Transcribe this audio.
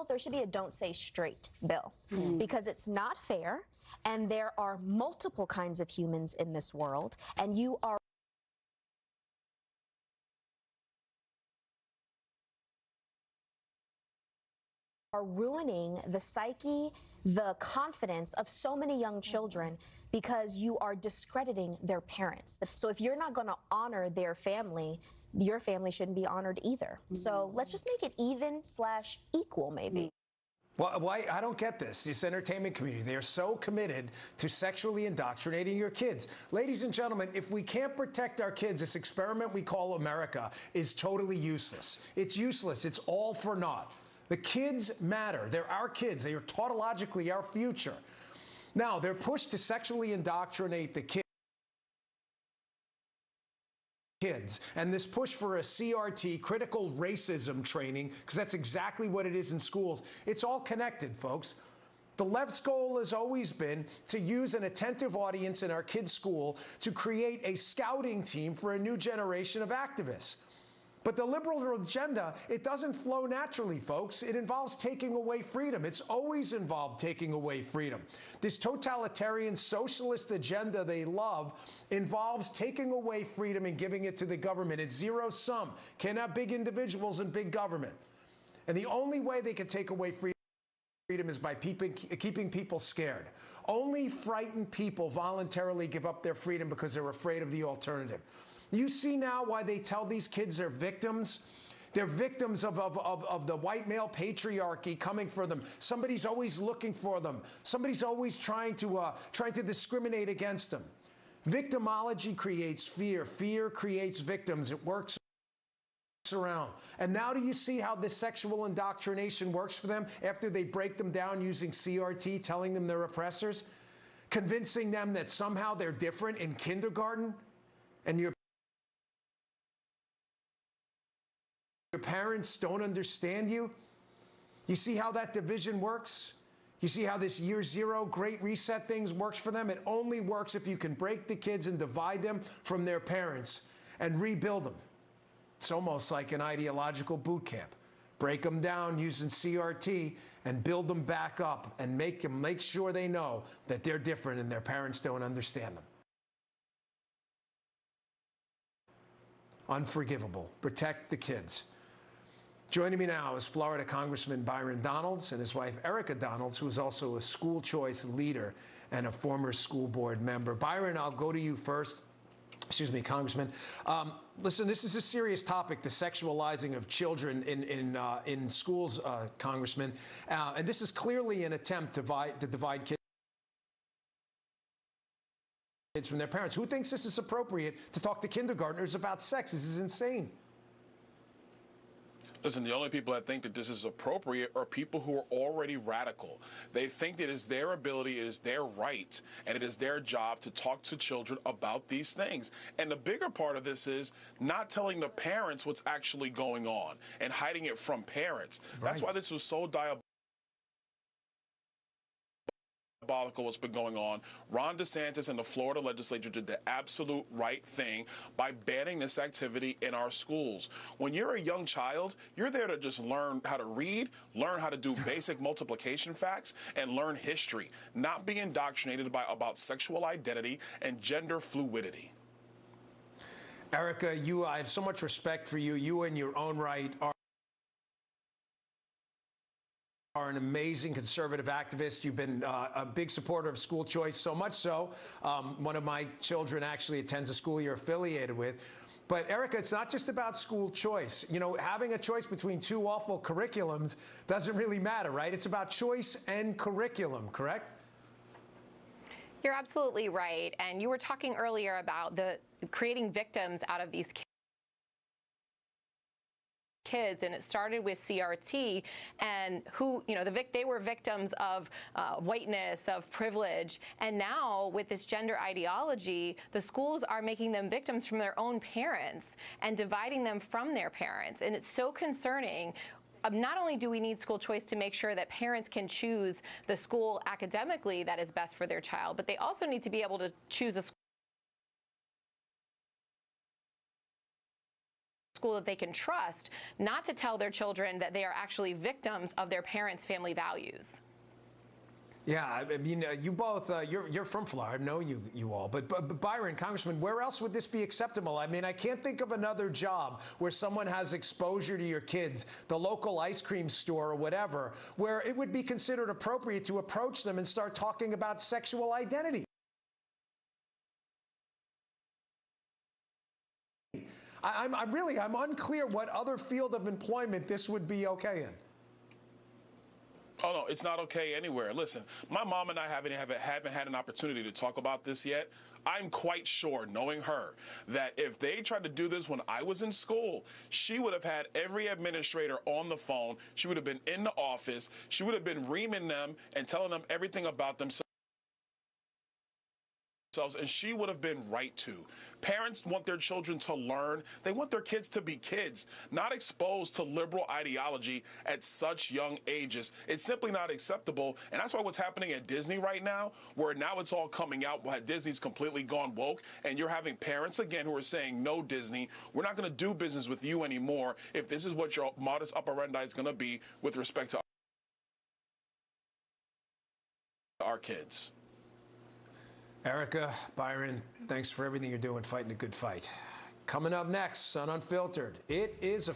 there should be a don't say straight bill because it's not fair, and there are multiple kinds of humans in this world, and you are ruining the psyche, the confidence of so many young children because you are discrediting their parents. So if you're not going to honor their family, your family shouldn't be honored either. So let's just make it even/equal, maybe. Well, why? I don't get this entertainment community. They are so committed to sexually indoctrinating your kids. Ladies and gentlemen, if we can't protect our kids, this experiment we call America is totally useless. It's useless. It's all for naught. The kids matter. They're our kids. They are tautologically our future. Now, they're pushed to sexually indoctrinate the kids. And this push for a CRT, critical racism training, because that's exactly what it is in schools, it's all connected, folks. The left's goal has always been to use an attentive audience in our kids' school to create a scouting team for a new generation of activists. But the liberal agenda, it doesn't flow naturally, folks. It involves taking away freedom. It's always involved taking away freedom. This totalitarian socialist agenda they love involves taking away freedom and giving it to the government. It's zero sum. Can't have big individuals and big government. And the only way they can take away freedom is by keeping people scared. Only frightened people voluntarily give up their freedom because they're afraid of the alternative. You see now why they tell these kids they're victims? They're victims of the white male patriarchy coming for them. Somebody's always looking for them. Somebody's always trying to discriminate against them. Victimology creates fear. Fear creates victims. It works around. And now do you see how this sexual indoctrination works for them after they break them down using CRT, telling them they're oppressors, convincing them that somehow they're different in kindergarten, and your parents don't understand you? You see how that division works? You see how this year zero great reset things works for them? It only works if you can break the kids and divide them from their parents and rebuild them. It's almost like an ideological boot camp. Break them down using CRT and build them back up and make sure they know that they're different and their parents don't understand them. Unforgivable. Protect the kids. Joining me now is Florida Congressman Byron Donalds and his wife Erica Donalds, who is also a school choice leader and a former school board member. Byron, I'll go to you first. Excuse me, Congressman. Listen, this is a serious topic, the sexualizing of children in schools, Congressman. And this is clearly an attempt to divide kids from their parents. Who thinks this is appropriate to talk to kindergartners about sex? This is insane. Listen, the only people that think that this is appropriate are people who are already radical. They think that it is their ability, it is their right, and it is their job to talk to children about these things. And the bigger part of this is not telling the parents what's actually going on and hiding it from parents. Right. That's why this was so diabolical. What's been going on. Ron DeSantis and the Florida legislature did the absolute right thing by banning this activity in our schools. When you're a young child, you're there to just learn how to read, learn how to do basic multiplication facts, and learn history, not be indoctrinated about sexual identity and gender fluidity. Erica, I have so much respect for you. You in your own right are an amazing conservative activist. You've been a big supporter of school choice, so much so, one of my children actually attends a school you're affiliated with. But Erica, it's not just about school choice. You know, having a choice between two awful curriculums doesn't really matter, right? It's about choice and curriculum, correct? You're absolutely right. And you were talking earlier about the creating victims out of these kids, and it started with CRT, and who, you know, they were victims of whiteness, of privilege, and now with this gender ideology, the schools are making them victims from their own parents and dividing them from their parents, and it's so concerning. Not only do we need school choice to make sure that parents can choose the school academically that is best for their child, but they also need to be able to choose a school that they can trust, not to tell their children that they are actually victims of their parents' family values. Yeah, I mean, you both, you're from Florida, I know you all, but Byron, Congressman, where else would this be acceptable? I mean, I can't think of another job where someone has exposure to your kids, the local ice cream store or whatever, where it would be considered appropriate to approach them and start talking about sexual identity. I'm unclear what other field of employment this would be okay in. Oh, no, it's not okay anywhere. Listen, my mom and I haven't had an opportunity to talk about this yet. I'm quite sure, knowing her, that if they tried to do this when I was in school, she would have had every administrator on the phone. She would have been in the office. She would have been reaming them and telling them everything about themselves. And she would have been right to. Parents want their children to learn. They want their kids to be kids, not exposed to liberal ideology at such young ages. It's simply not acceptable. And that's why what's happening at Disney right now, where now it's all coming out, Disney's completely gone woke, and you're having parents again who are saying, no, Disney, we're not going to do business with you anymore if this is what your modus operandi is going to be with respect to our kids. Erica, Byron, thanks for everything you're doing, fighting a good fight. Coming up next on Unfiltered, it is a